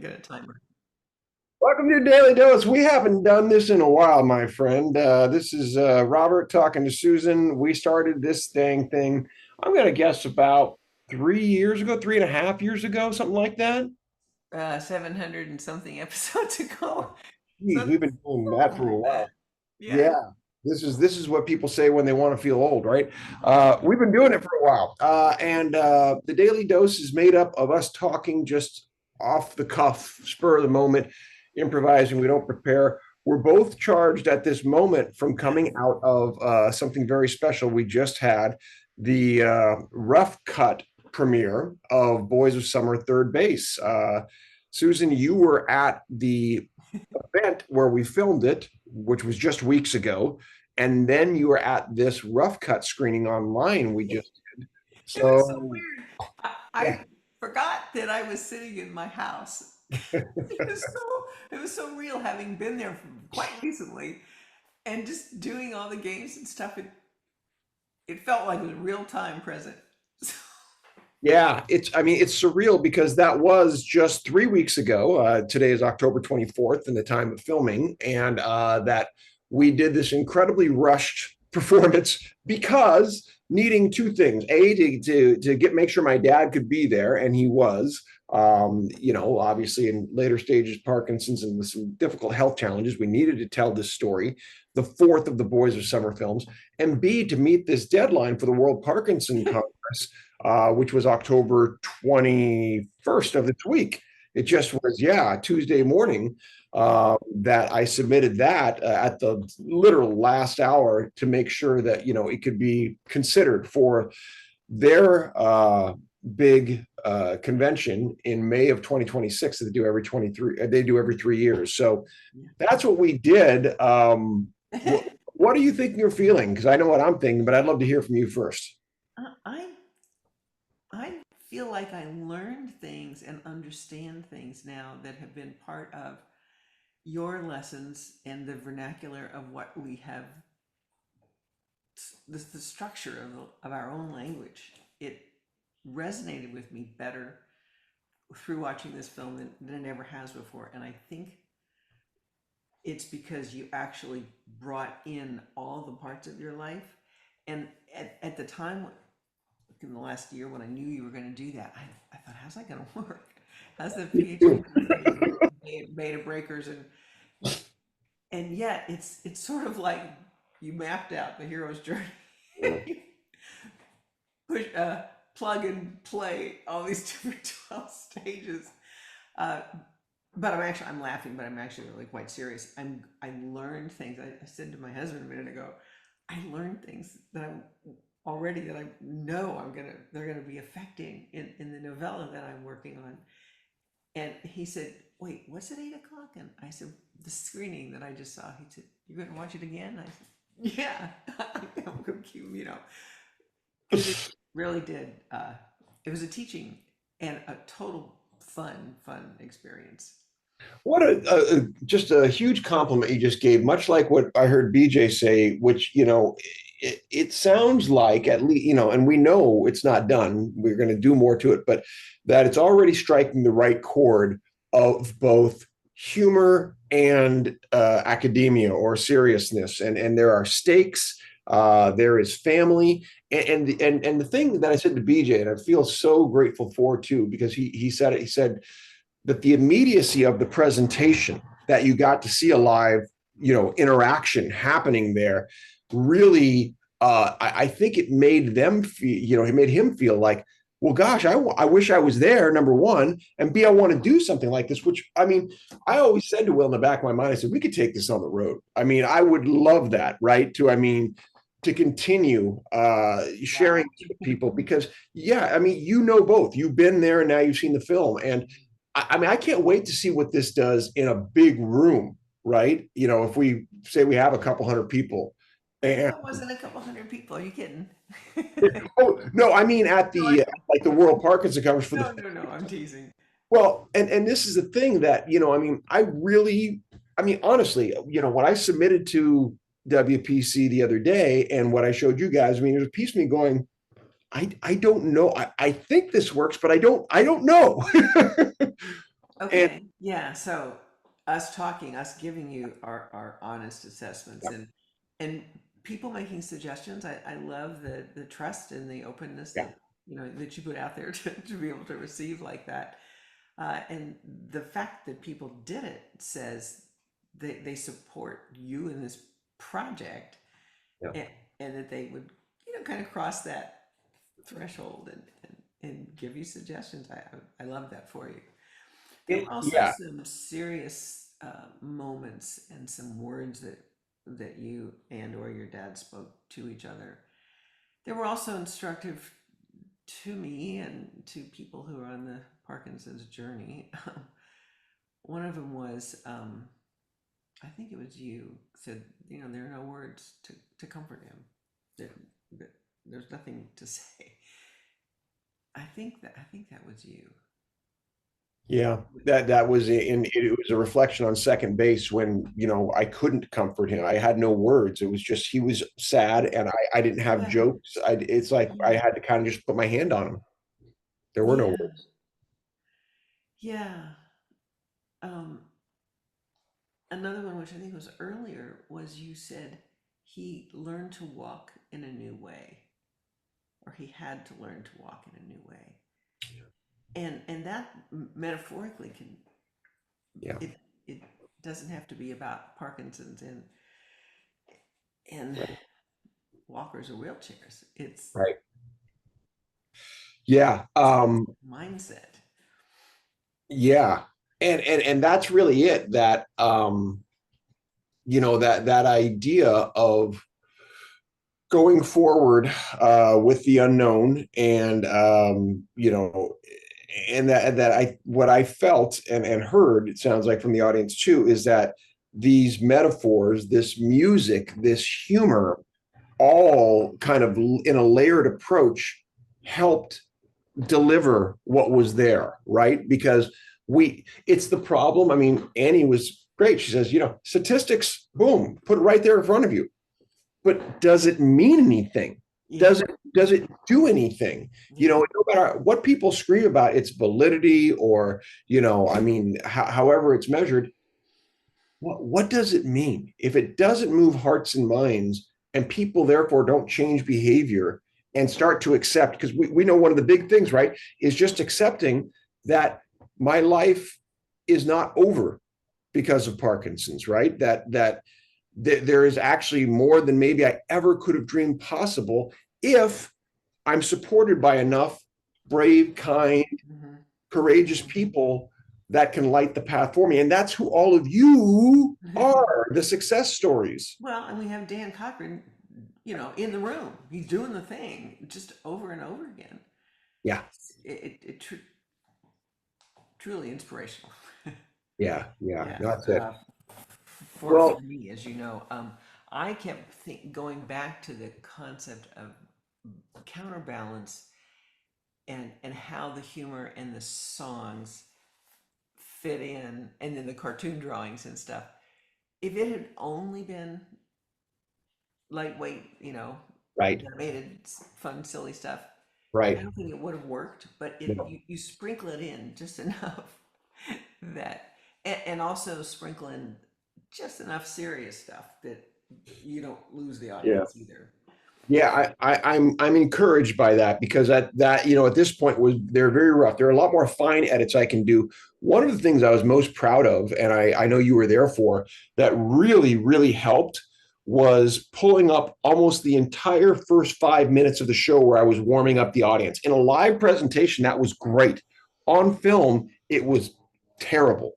get a timer. Welcome to Daily Dose. We haven't done this in a while, my friend. This is Robert talking to Susan. We started this thing. I'm going to guess about 3 years ago, 3.5 years ago, something like that. 700 and something episodes ago. Geez, So we've been doing that something for a like that. while. Yeah. Yeah, this is what people say when they want to feel old, right? We've been doing it for a while, and the Daily Dose is made up of us talking just off the cuff, spur of the moment, improvising. We don't prepare. We're both charged at this moment from coming out of something very special. We just had the rough cut premiere of Boys of Summer Third Base. Susan, you were at the event where we filmed it, which was just weeks ago, and then you were at this rough cut screening online we just did. It was so So weird. I yeah, forgot that I was sitting in my house. It was so real having been there quite recently and just doing all the games and stuff. It felt like it was real time present. So, yeah, it's surreal because that was just 3 weeks ago. Today is October 24th and the time of filming, and that we did this incredibly rushed performance because needing two things: a to get make sure my dad could be there, and he was. Obviously in later stages, Parkinson's and with some difficult health challenges, we needed to tell this story, the fourth of the Boys of Summer films, and B, to meet this deadline for the World Parkinson Congress, which was October 21st of this week. It just was, yeah, Tuesday morning that I submitted that at the literal last hour to make sure that, it could be considered for their big convention in May of 2026 that they do every 3 years. So that's what we did. What are you thinking or feeling? Because I know what I'm thinking, but I'd love to hear from you first. I I feel like I learned things and understand things now that have been part of your lessons and the vernacular of what we have, the structure of our own language. It resonated with me better through watching this film than it ever has before. And I think it's because you actually brought in all the parts of your life. And at the time, in the last year, when I knew you were going to do that, I thought, how's that going to work? How's the PhD going to be beta breakers? And yet it's sort of like you mapped out the hero's journey. Push plug and play all these different 12 stages. Uh, but I'm laughing, but I'm actually really quite serious. I learned things. I said to my husband a minute ago, I learned things that I know they're gonna be affecting in the novella that I'm working on. And he said, "Wait, what's at 8 o'clock?" And I said, "The screening that I just saw." He said, "You're gonna watch it again?" I said, "Yeah, I'm gonna keep, because it really did. It was a teaching and a total fun experience. What just a huge compliment you just gave, much like what I heard BJ say, which, it sounds like, at least, and we know it's not done. We're going to do more to it, but that it's already striking the right chord of both humor and academia or seriousness. And there are stakes, there is family. And the thing that I said to BJ, and I feel so grateful for too, because he said it, he said, that the immediacy of the presentation that you got to see a live, interaction happening there really, I think it made them feel, it made him feel like, well, gosh, I wish I was there, number one, and B, I want to do something like this, which, I mean, I always said to Will in the back of my mind, I said, we could take this on the road. I mean, I would love that, right? To continue sharing Wow. with people because, yeah, I mean, both. You've been there and now you've seen the film. And I mean, I can't wait to see what this does in a big room, right? If we say we have a couple hundred people, What if and it wasn't a couple hundred people? Are you kidding? oh no, I mean at No, I the like the World Parkinson Congress for the no, I'm teasing. well, and this is the thing that I mean, I mean, honestly, what I submitted to WPC the other day and what I showed you guys, I mean, there's a piece of me going, I don't know. I think this works, but I don't know. And Okay. Yeah. So us talking, us giving you our honest assessments yeah, and people making suggestions. I love the trust and the openness yeah, that that you put out there to be able to receive like that. And the fact that people did it says they support you in this project, yeah. and, and that they would, kind of cross that threshold and give you suggestions. I love that for you. There were also Yeah. some serious moments and some words that you and or your dad spoke to each other. They were also instructive to me and to people who are on the Parkinson's journey. One of them was, I think it was you said, there are no words to comfort him. There, there's nothing to say. I think that was you. Yeah, that was it was a reflection on second base when, I couldn't comfort him. I had no words. It was just he was sad and I didn't have Yeah, jokes. It's like I yeah, had to kind of just put my hand on him. There were no yeah, words. yeah. Um, Another one, which I think was earlier, was you said he learned to walk in a new way, or he had to learn to walk in a new way, and that metaphorically can Yeah, it doesn't have to be about Parkinson's and right, walkers or wheelchairs. It's right. Yeah, it's mindset. yeah. And that's really it, that that idea of going forward with the unknown, and and that I what I felt and heard, it sounds like from the audience too, is that these metaphors, this music, this humor, all kind of in a layered approach helped deliver what was there, right? Because it's the problem. I mean, Annie was great. She says, statistics, boom, put it right there in front of you. But does it mean anything? Yeah, Does it do anything? yeah, No matter what people scream about its validity, or, I mean, however it's measured, what does it mean? If it doesn't move hearts and minds, and people therefore don't change behavior and start to accept, because we know one of the big things, right, is just accepting that my life is not over because of Parkinson's, right? That there is actually more than maybe I ever could have dreamed possible if I'm supported by enough brave, kind, hmm courageous people that can light the path for me. And that's who all of you are, the success stories. Well, and we have Dan Cochran, in the room. He's doing the thing just over and over again. Yeah, Truly inspirational. yeah, yeah. Yeah. That's it. For Well, me, as you know, I kept going back to the concept of counterbalance and how the humor and the songs fit in, and then the cartoon drawings and stuff. If it had only been lightweight, right, animated, fun, silly stuff, I right. don't think it would have worked. But No. you sprinkle it in just enough that, and also sprinkle in just enough serious stuff that you don't lose the Yeah. audience either. Yeah, I'm encouraged by that, because that at this point they're very rough. There are a lot more fine edits I can do. One of the things I was most proud of, and I know you were there for, that really really helped, was pulling up almost the entire first 5 minutes of the show where I was warming up the audience. In a live presentation, that was great. On film, it was terrible.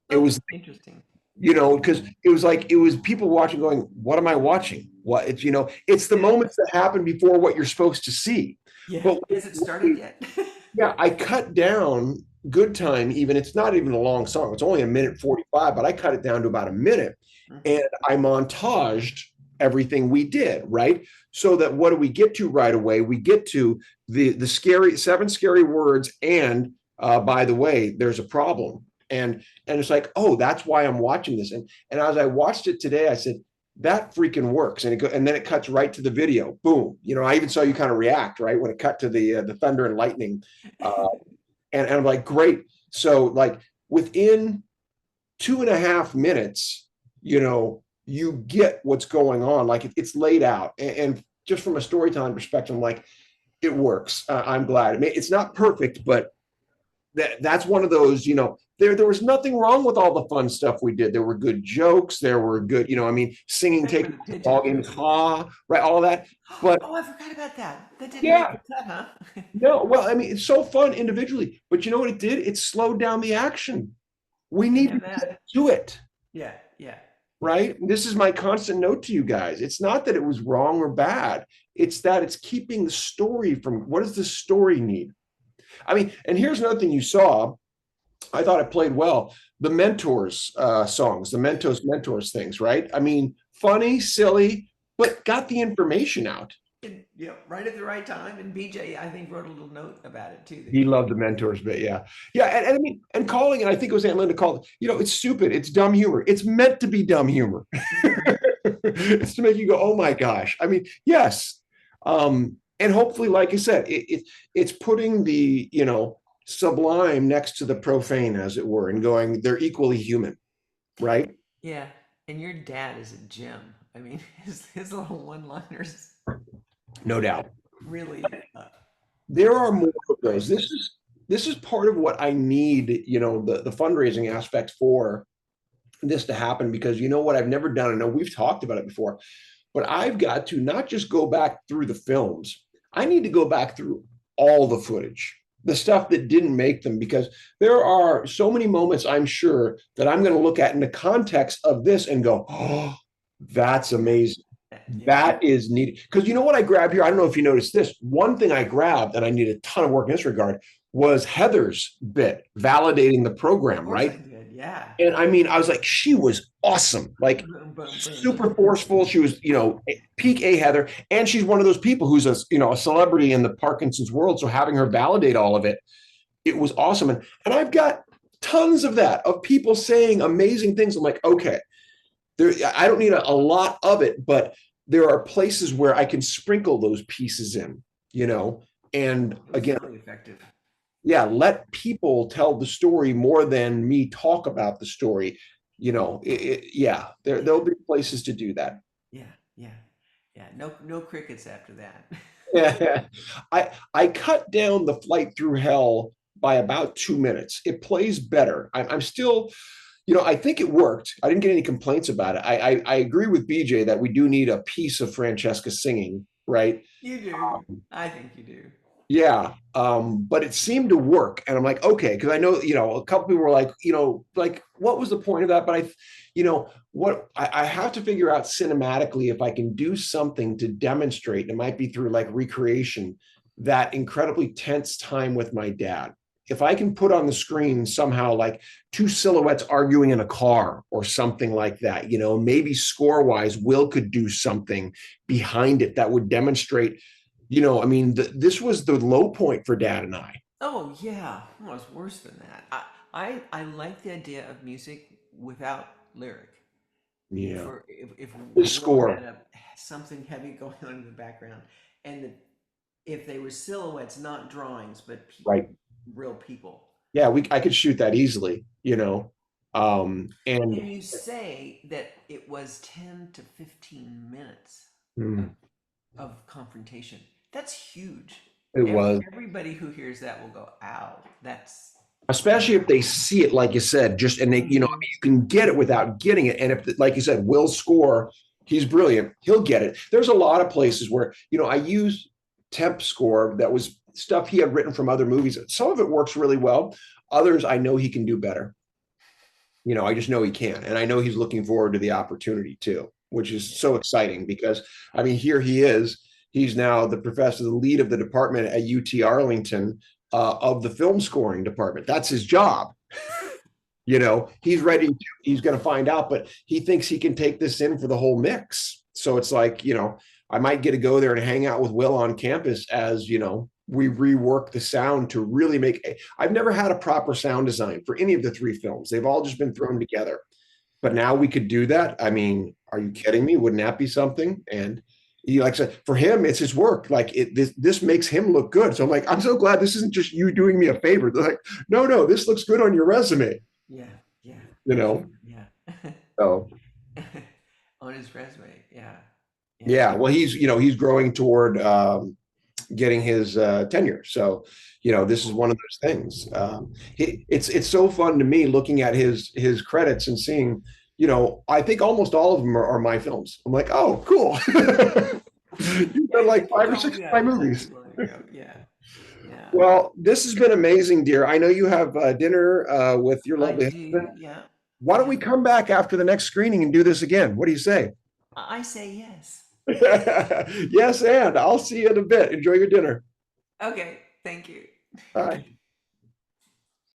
It Oh, was, interesting. because it was like, it was people watching going, what am I watching? What it's the moments that happen before what you're supposed to see. Yeah. But Has it started yet? yeah, I cut down Good Time. Even, it's not even a long song, it's only a minute 45, but I cut it down to about a minute, hmm and I montaged everything we did, right? So that, what do we get to right away? We get to the scary seven scary words, and by the way, there's a problem. And it's like, oh, that's why I'm watching this. And as I watched it today, I said, that freaking works. And then it cuts right to the video. Boom. I even saw you kind of react, right, when it cut to the thunder and lightning. Uh, and I'm like, great. So, like, within 2.5 minutes, you get what's going on. Like it's laid out. And just from a storytelling perspective, I'm like, it works. I'm glad. I mean, it's not perfect, but that's one of those, there was nothing wrong with all the fun stuff we did. There were good jokes. There were good, I mean, singing, Except for taking the pigeon ball games, poop. ha, right, all that. But Oh, I forgot about that. That didn't make yeah, the cut, huh? no, well, I mean, it's so fun individually, but you know what it did? It slowed down the action. We Can't need to have get that. to it, Yeah, yeah, right? This is my constant note to you guys. It's not that it was wrong or bad. It's that it's keeping the story from what does the story need? I mean, and here's another thing you saw. I thought it played well. The mentors songs, the mentors things, right? I mean, funny, silly, but got the information out. right at the right time. And BJ, I think, wrote a little note about it too. That He he loved the mentors bit, yeah, yeah, and I mean, and calling it, I think it was Aunt Linda called. It's stupid, it's dumb humor. It's meant to be dumb humor. Mhm. It's to make you go, oh my gosh. I mean, yes, and hopefully, like I said, it's putting the sublime next to the profane, as it were, and going, they're equally human, right? Yeah, and your dad is a gem. I mean, his little one-liners No doubt. really There are are more of those. priceless. This is part of what I need, the fundraising aspect for this to happen, because you know what I've never done. I know we've talked about it before, but I've got to not just go back through the films. I need to go back through all the footage, the stuff that didn't make them, because there are so many moments I'm sure that I'm going to look at in the context of this and go, oh, that's amazing. Yeah. That is needed. Because you know what I grabbed here? I don't know if you noticed this. One thing I grabbed, and I need a ton of work in this regard, was Heather's bit validating the Of program, course I right? did. Yeah. And I mean, I was like, she was awesome, like Boom, boom, boom. super forceful. She was, peak A Heather. And she's one of those people who's a celebrity in the Parkinson's world. So having her validate all of it, it was awesome. And I've got tons of that, of people saying amazing things. I'm like, okay, I don't need a lot of it, but there are places where I can sprinkle those pieces in, and It was again, really effective. yeah, let people tell the story more than me talk about the story. Yeah, there'll be places to do that. Yeah, yeah, yeah. No crickets after that. Yeah, I cut down the flight through hell by about 2 minutes. It plays better. I'm still, I think it worked. I didn't get any complaints about it. I agree with BJ that we do need a piece of Francesca singing, right? You do. I think you do. Yeah, but it seemed to work, and I'm like, okay, because I know, a couple people were like, like, what was the point of that? But what I have to figure out cinematically if I can do something to demonstrate. It might be through like recreation, that incredibly tense time with my dad. If I can put on the screen somehow like two silhouettes arguing in a car or something like that, maybe score wise, Will could do something behind it that would demonstrate. I mean, this was the low point for Dad and I. Oh yeah, well, it's worse than that. I like the idea of music without lyric. Yeah. For if The Will had score. something heavy going on in the background, and if they were silhouettes, not drawings, but Right. real people. Yeah, I could shoot that easily. And And you say that it was 10 to 15 minutes of, mm, of confrontation. That's huge. it was, Everybody who hears that will go, ow, that's. especially if they see it, like you said, just, and they, I Mhm. mean, you can get it without getting it. And if, like you said, Will score, he's brilliant. He'll get it. There's a lot of places where, I use temp score that was stuff he had written from other movies. Some of it works really well. Others, I know he can do better. I just know he can. And I know he's looking forward to the opportunity too, which is so exciting because, I mean, here he is. He's now the professor, the lead of the department at UT Arlington of the film scoring department. That's his job. He's ready to, he's going to find out, but he thinks he can take this in for the whole mix. So it's like, I might get to go there and hang out with Will on campus as, we rework the sound to really make. I've never had a proper sound design for any of the three films. They've all just been thrown together. But now we could do that. I mean, are you kidding me? Wouldn't that be something? And he, like I said, for him, it's his work. Like this makes him look good. So I'm like, I'm so glad this isn't just you doing me a favor. They're like, no, this looks good on your resume. Yeah, yeah, you for know. sure. Yeah. So On his resume. Yeah. Yeah. yeah, well, he's growing toward getting his tenure. So, this is one Cool. of those things. It's so fun to me looking at his credits and seeing, I think almost all of them are my films. I'm like, oh, cool. You've Yeah, done I like think you five or told me six of my that not movies. too long ago. Yeah. Yeah. Well, this has been amazing, dear. I know you have dinner with your I lovely do. husband. Yeah. Why don't Yeah. we come back after the next screening and do this again? What do you say? I say yes. Yes, and I'll see you in a bit. Enjoy your dinner. Okay. Thank you. Bye.